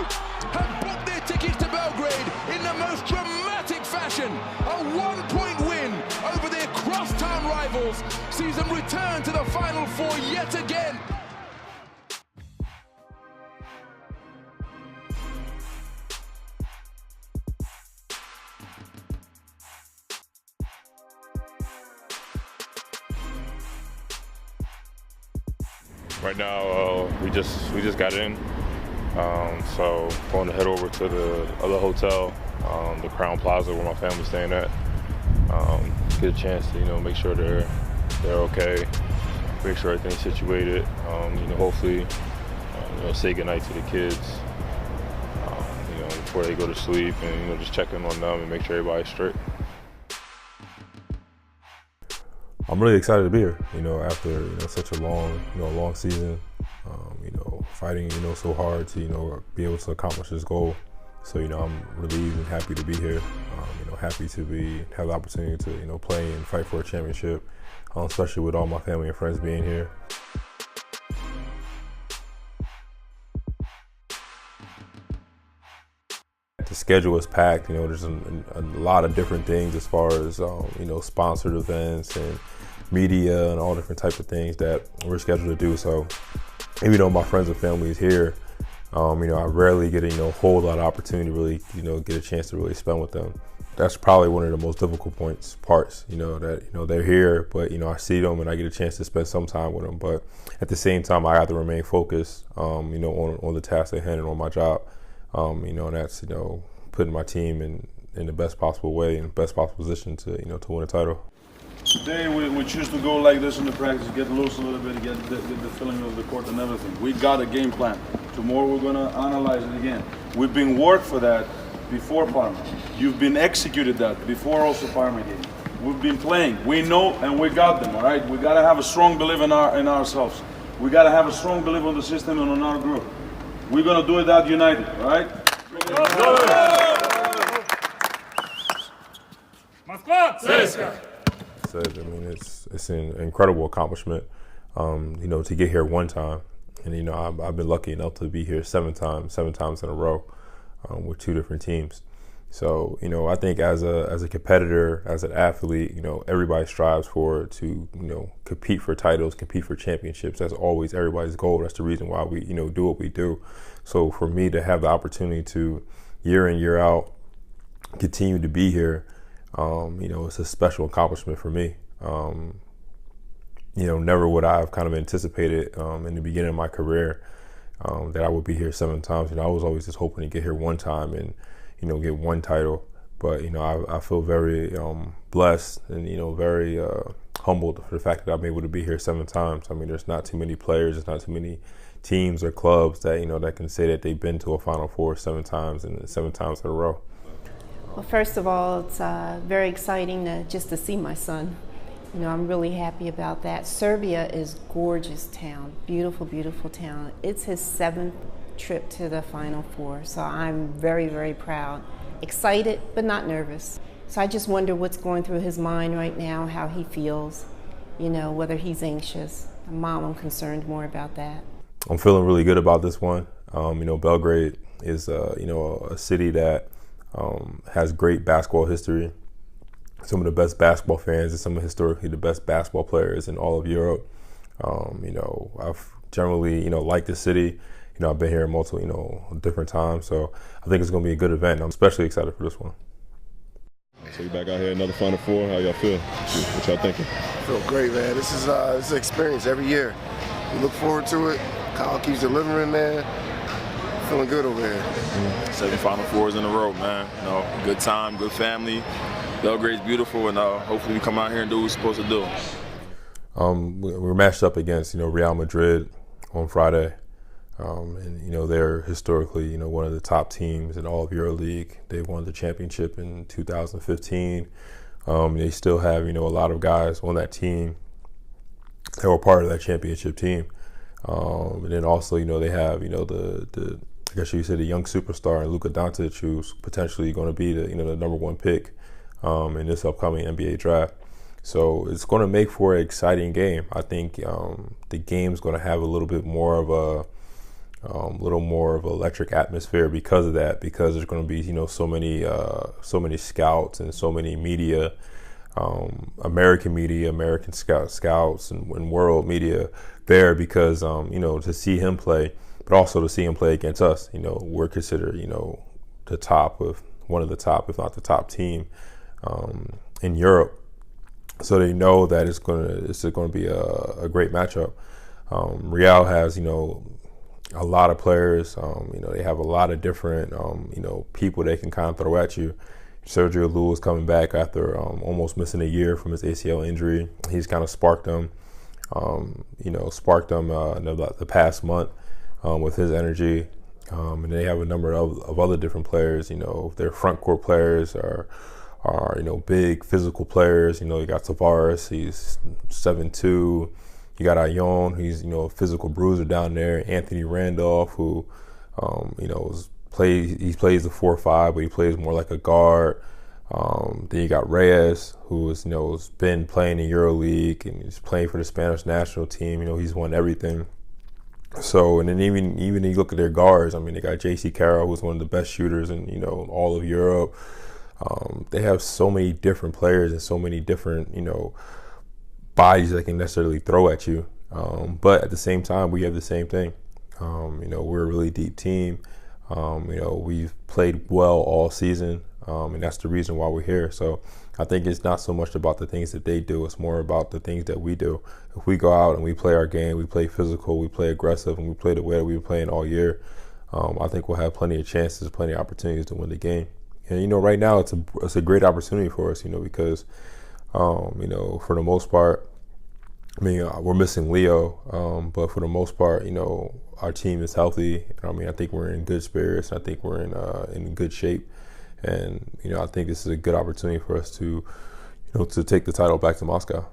have booked their tickets to Belgrade in the most dramatic fashion. A 1-point win over their crosstown rivals sees them return to the Final Four yet again. Right now, we just got in, so going to head over to the other hotel, the Crown Plaza, where my family's staying at. Get a chance to make sure they're okay, make sure everything's situated. Hopefully, say goodnight to the kids, before they go to sleep, and just check in on them and make sure everybody's straight. I'm really excited to be here, after, such a long season, fighting, so hard to, be able to accomplish this goal. So, I'm relieved and happy to be here, happy to have the opportunity to, play and fight for a championship, especially with all my family and friends being here. The schedule is packed, there's a lot of different things as far as, sponsored events and media and all different types of things that we're scheduled to do. So even though my friends and family is here, I rarely get a whole lot of opportunity to really, get a chance to really spend with them. That's probably one of the most difficult parts, that, they're here, but, I see them and I get a chance to spend some time with them. But at the same time, I have to remain focused, on the task at hand and on my job. And that's, putting my team in the best possible way, in the best possible position to win a title. Today we choose to go like this in the practice, get loose a little bit, get the feeling of the court and everything. We got a game plan. Tomorrow we're gonna analyze it again. We've been worked for that before Parma. You've been executed that before also Parma game. We've been playing. We know and we got them, all right? We gotta have a strong belief in ourselves. We gotta have a strong belief on the system and on our group. We're gonna do it out united, all right? It's an incredible accomplishment, to get here one time. And, I've been lucky enough to be here seven times in a row with two different teams. So, I think as a competitor, as an athlete, everybody strives to compete for titles, compete for championships. That's always everybody's goal. That's the reason why we, do what we do. So for me to have the opportunity to year in, year out, continue to be here, it's a special accomplishment for me. Never would I have kind of anticipated in the beginning of my career that I would be here 7 times. I was always just hoping to get here one time and, get one title. But, I feel very blessed and, very humbled for the fact that I'm able to be here 7 times. I mean, there's not too many players, there's not too many teams or clubs that, that can say that they've been to a Final Four 7 times and 7 times in a row. Well, first of all, it's very exciting just to see my son. I'm really happy about that. Serbia is a gorgeous town, beautiful, beautiful town. It's his 7th trip to the Final Four, so I'm very, very proud. Excited, but not nervous. So I just wonder what's going through his mind right now, how he feels, whether he's anxious. Mom, I'm concerned more about that. I'm feeling really good about this one. Belgrade is, a city that has great basketball history. Some of the best basketball fans and some of historically the best basketball players in all of Europe. I've generally, liked the city. I've been here multiple, different times. So I think it's going to be a good event. I'm especially excited for this one. So you're back out here, another Final Four. How y'all feel? What y'all thinking? I feel great, man. This is an experience every year. We look forward to it. Kyle keeps delivering, man. Feeling good over here. 7 Final Fours in a row, man. Good time, good family. Belgrade's beautiful, and hopefully we come out here and do what we're supposed to do. We're matched up against, Real Madrid on Friday. And, they're historically, one of the top teams in all of EuroLeague. They won the championship in 2015. They still have, a lot of guys on that team that were part of that championship team. And then also, they have, the I guess you said the young superstar Luka Doncic, who's potentially going to be the, the number 1 pick in this upcoming NBA draft. So it's going to make for an exciting game. I think the game's going to have a little bit more of a little more of an electric atmosphere because of that. Because there's going to be so many scouts and so many media, American scouts, and world media there because to see him play, but also to see him play against us. We're considered the top of one of the top, if not the top team in Europe. So they know that it's going to be a great matchup. Real has a lot of players. They have a lot of different people they can kind of throw at you. Sergio Llull coming back after almost missing a year from his ACL injury. He's kind of sparked them in the past month with his energy. And they have a number of other different players. Their front court players are big physical players. You got Tavares, he's 7'2". You got Ayon, he's a physical bruiser down there. Anthony Randolph, who he plays the 4-5, but he plays more like a guard. Then you got Reyes, who has been playing in EuroLeague and he's playing for the Spanish national team. He's won everything. So, and then even you look at their guards. They got J.C. Carroll, who's one of the best shooters in all of Europe. They have so many different players and so many different bodies that can necessarily throw at you. But at the same time, we have the same thing. We're a really deep team. We've played well all season, and that's the reason why we're here. So I think it's not so much about the things that they do. It's more about the things that we do. If we go out and we play our game, we play physical, we play aggressive, and we play the way that we've been playing all year, I think we'll have plenty of chances, plenty of opportunities to win the game. And, right now it's a great opportunity for us, because, for the most part, we're missing Leo, but for the most part, our team is healthy. I think we're in good spirits. I think we're in good shape. And, I think this is a good opportunity for us to take the title back to Moscow.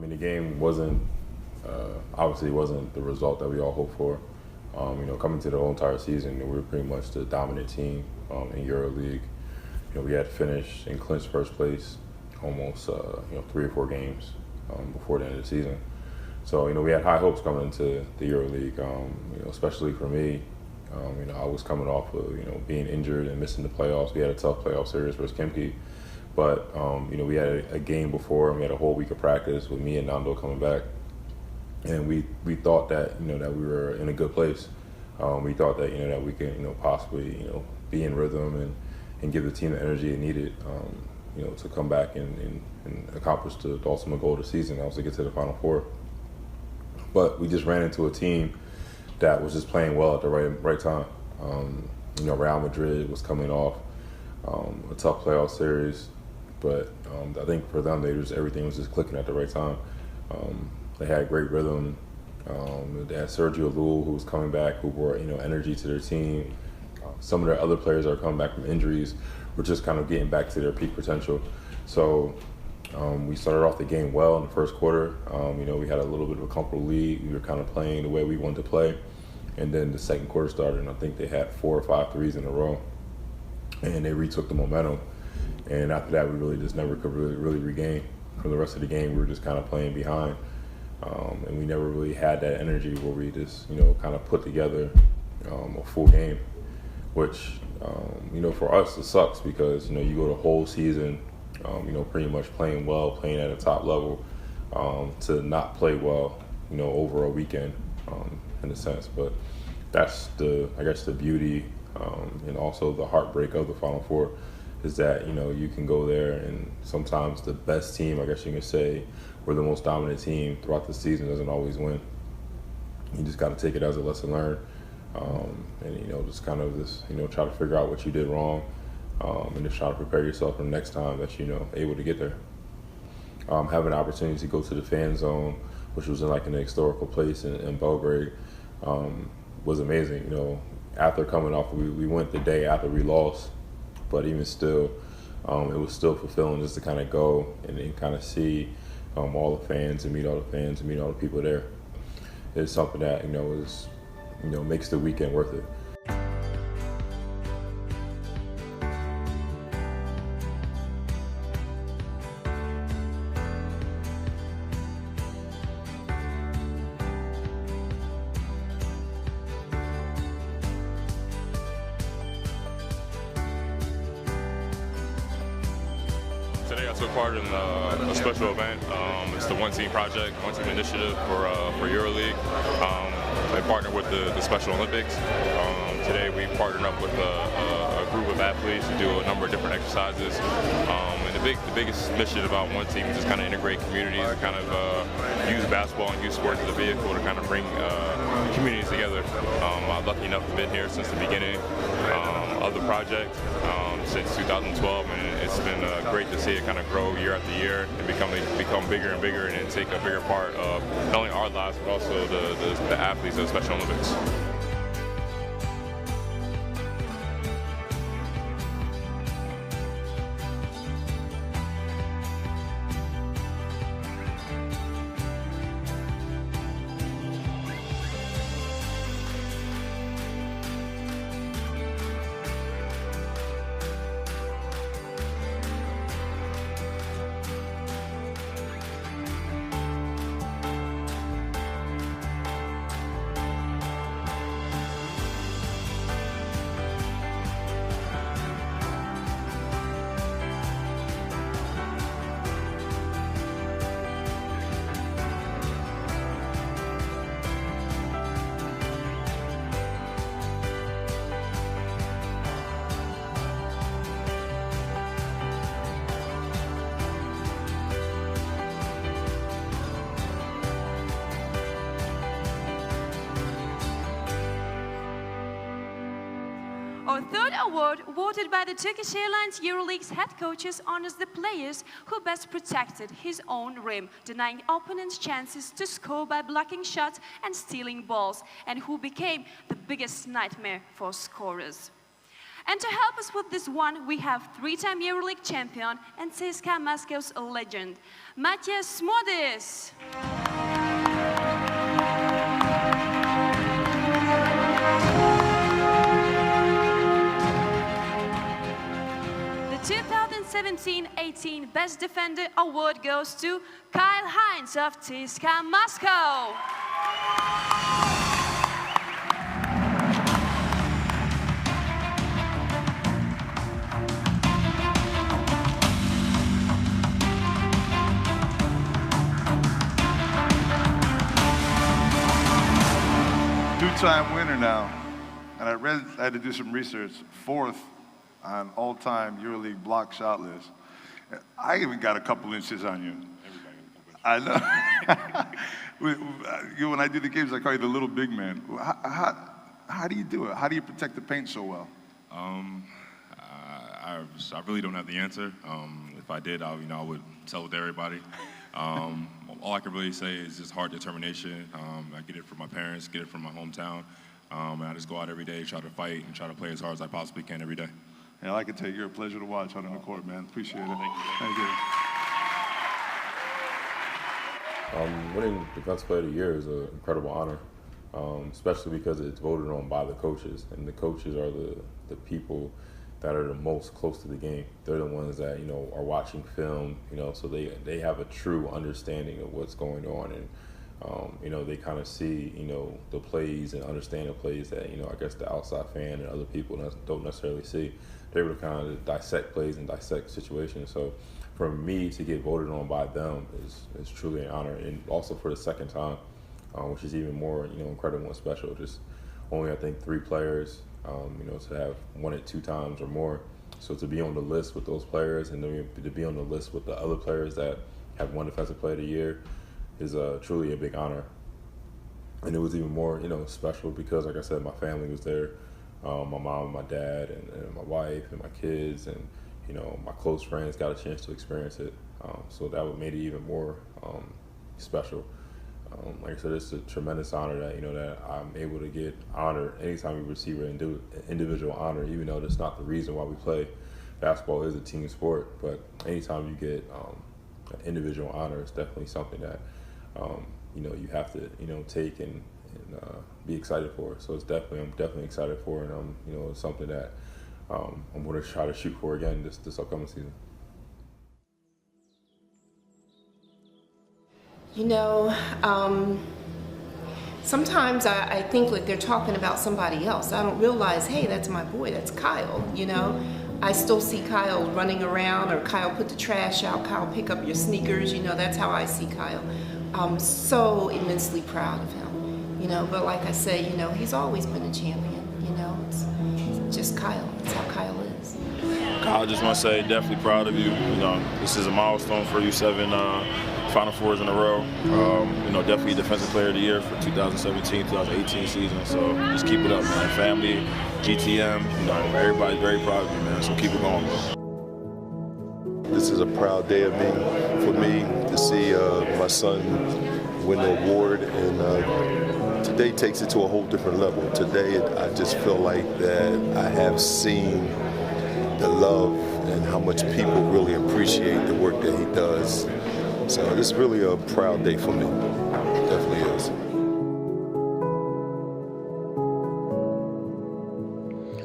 The game obviously wasn't the result that we all hoped for. Coming to the whole entire season, we were pretty much the dominant team in EuroLeague. We had finished and clinched first place almost 3 or 4 games before the end of the season. So we had high hopes coming into the EuroLeague. Especially for me, I was coming off of being injured and missing the playoffs. We had a tough playoff series versus Kimki. But, we had a game before, and we had a whole week of practice with me and Nando coming back. And we thought that, that we were in a good place. We thought that, that we could, possibly, be in rhythm and give the team the energy it needed. to come back and accomplish the ultimate goal of the season. That was to get to the Final Four. But we just ran into a team that was just playing well at the right time. Real Madrid was coming off a tough playoff series, but I think for them, everything was just clicking at the right time. They had great rhythm. They had Sergio Llull, who was coming back, who brought energy to their team. Some of their other players that are coming back from injuries were just kind of getting back to their peak potential. So we started off the game well in the first quarter. We had a little bit of a comfortable lead. We were kind of playing the way we wanted to play. And then the second quarter started, and I think they had 4 or 5 threes in a row. And they retook the momentum. And after that, we really just never could really regain. For the rest of the game, we were just kind of playing behind. And we never really had that energy where we just, kind of put together a full game, which, for us, it sucks because, you go the whole season, pretty much playing well, playing at a top level, to not play well, over a weekend, in a sense. But that's the beauty, and also the heartbreak of the Final Four is that, you can go there and sometimes the best team, I guess you can say, or the most dominant team throughout the season doesn't always win. You just got to take it as a lesson learned, and just kind of try to figure out what you did wrong, and just try to prepare yourself for the next time that able to get there. Having an opportunity to go to the fan zone, which was in an historical place in Belgrade, was amazing. After coming off, we went the day after we lost, but even still, it was still fulfilling just to kind of go and kind of see all the fans and meet all the fans and meet all the people there. It's something that makes the weekend worth it. Today I took part in a special event. It's the One Team Project, One Team Initiative for EuroLeague. They partnered with the Special Olympics. Today we partnered up with a group of athletes to do a number of different exercises. And the biggest mission about One Team is just kind of integrate communities and kind of use basketball and use sports as a vehicle to kind of bring communities together. I'm lucky enough to have been here since the beginning of the project, since 2012, and it's been great to see it kind of grow year after year and become bigger and bigger, and then take a bigger part of not only our lives but also the athletes of the Special Olympics. Our third award, awarded by the Turkish Airlines EuroLeague's head coaches, honors the players who best protected his own rim, denying opponents chances to score by blocking shots and stealing balls, and who became the biggest nightmare for scorers. And to help us with this one, we have three-time EuroLeague champion and CSKA Moscow's legend, Matthias Modis. The 2017-18 Best Defender Award goes to Kyle Hines of CSKA Moscow. Two-time winner now, and I had to do some research. 4th on all-time EuroLeague block shot list. I even got a couple inches on you. I know. When I do the games, I call you the little big man. How do you do it? How do you protect the paint so well? I really don't have the answer. If I did, I would tell it to everybody. All I can really say is just hard determination. I get it from my parents, get it from my hometown. And I just go out every day, try to fight, and try to play as hard as I possibly can every day. Yeah, I can tell you, you're a pleasure to watch out on the court, man. Appreciate it. Thank you. Winning Defensive Player of the Year is an incredible honor, especially because it's voted on by the coaches, and the coaches are the people that are the most close to the game. They're the ones that are watching film, so they have a true understanding of what's going on, and they kind of see the plays and understand the plays that I guess the outside fan and other people don't necessarily see. They're able to kind of dissect plays and dissect situations. So for me to get voted on by them is truly an honor, and also for the second time, which is even more incredible and special. Just only I think 3 players, to have won it 2 times or more. So to be on the list with those players, and then to be on the list with the other players that have won Defensive Player of the Year is truly a big honor. And it was even more special because, like I said, my family was there, my mom and my dad and my wife and my kids, and my close friends got a chance to experience it. So that made it even more special. Like I said, it's a tremendous honor that that I'm able to get honored anytime we receive an individual honor, even though that's not the reason why we play. Basketball is a team sport, but anytime you get an individual honor, it's definitely something that you have to take and be excited for. So I'm definitely excited for, and it's something that I'm going to try to shoot for again this upcoming season. Sometimes I think like they're talking about somebody else. I don't realize, hey, that's my boy, that's Kyle, I still see Kyle running around, or Kyle put the trash out, Kyle pick up your sneakers, that's how I see Kyle. I'm so immensely proud of him, but like I say, he's always been a champion, it's just Kyle, that's how Kyle is. Kyle, I just want to say definitely proud of you. This is a milestone for you, 7 Final Fours in a row. Definitely Defensive Player of the Year for 2017-2018 season. So just keep it up, man. Family, GTM, everybody's very proud of you, man. So keep it going, bro. This is a proud day for me to see my son win the award, and today takes it to a whole different level. Today, I just feel like that I have seen the love and how much people really appreciate the work that he does. So it's really a proud day for me. It definitely is.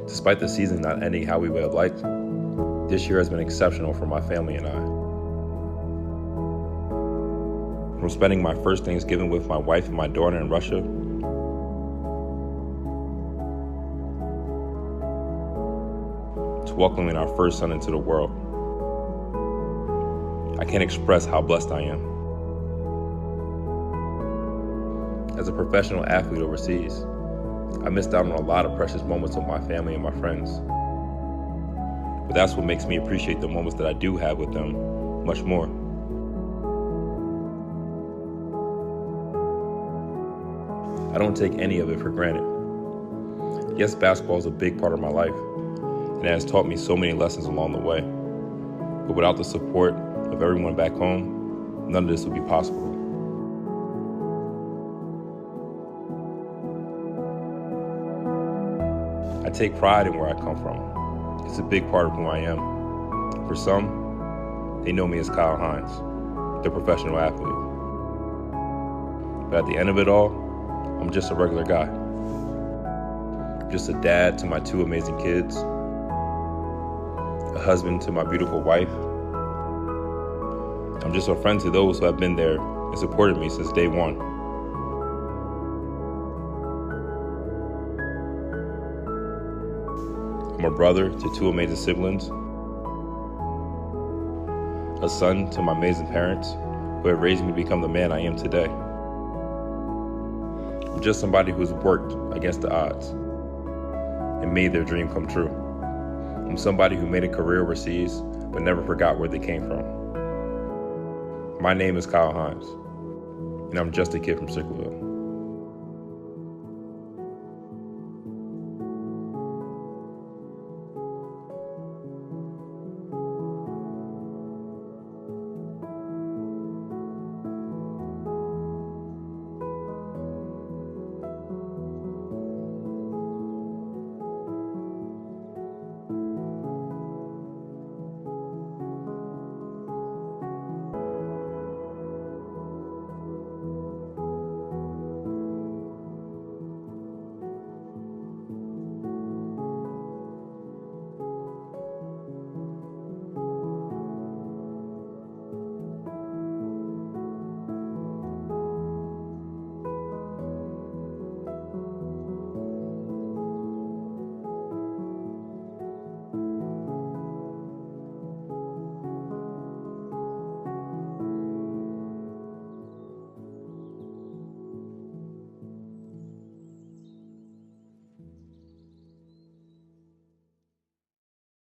Despite the season not ending how we would have liked, this year has been exceptional for my family and I. From spending my first Thanksgiving with my wife and my daughter in Russia, to welcoming our first son into the world. I can't express how blessed I am. As a professional athlete overseas, I missed out on a lot of precious moments with my family and my friends. But that's what makes me appreciate the moments that I do have with them much more. I don't take any of it for granted. Yes, basketball is a big part of my life, and it has taught me so many lessons along the way. But without the support of everyone back home, none of this would be possible. I take pride in where I come from. It's a big part of who I am. For some, they know me as Kyle Hines, the professional athlete. But at the end of it all, I'm just a regular guy. Just a dad to my 2 amazing kids, a husband to my beautiful wife. I'm just a friend to those who have been there and supported me since day one. I'm a brother to 2 amazing siblings, a son to my amazing parents who have raised me to become the man I am today. I'm just somebody who's worked against the odds and made their dream come true. I'm somebody who made a career overseas but never forgot where they came from. My name is Kyle Hines, and I'm just a kid from Sicklerville.